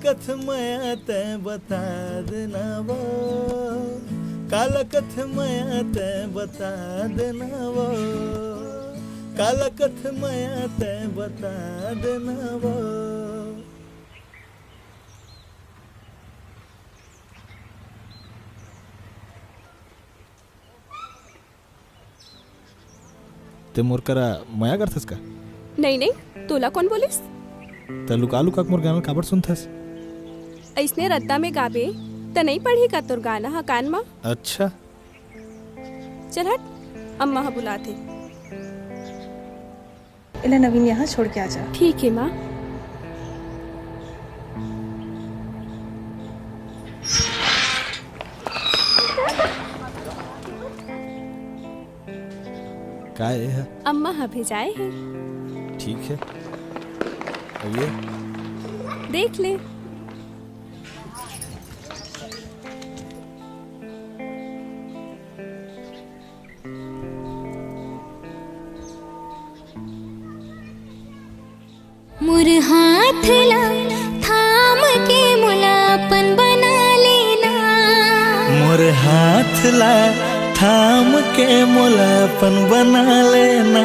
कथ मया ते बता देना वो, काला कथ मया ते बता देना वो, काला कथ मया ते बता देना वो। ते मोर करा मया करथस का? नहीं नहीं, तोला कौन बोलिस? त लुका लुका मोर गाना काबर सुनथस? ऐसने रद्दा में गाबे त नहीं पढ़ी का तोर गाना हा कान मा? अच्छा चल हट, अम्मा हा बुलाते। इला नवीन यहाँ छोड़ के आ जा। ठीक है माँ। का है? अम्मा हा भेजाए है। ठीक है, अब ये देख ले। मोर हाथ ला थाम के मुलापन बना लेना, मोर हाथ ला थाम के मोलापन बना लेना,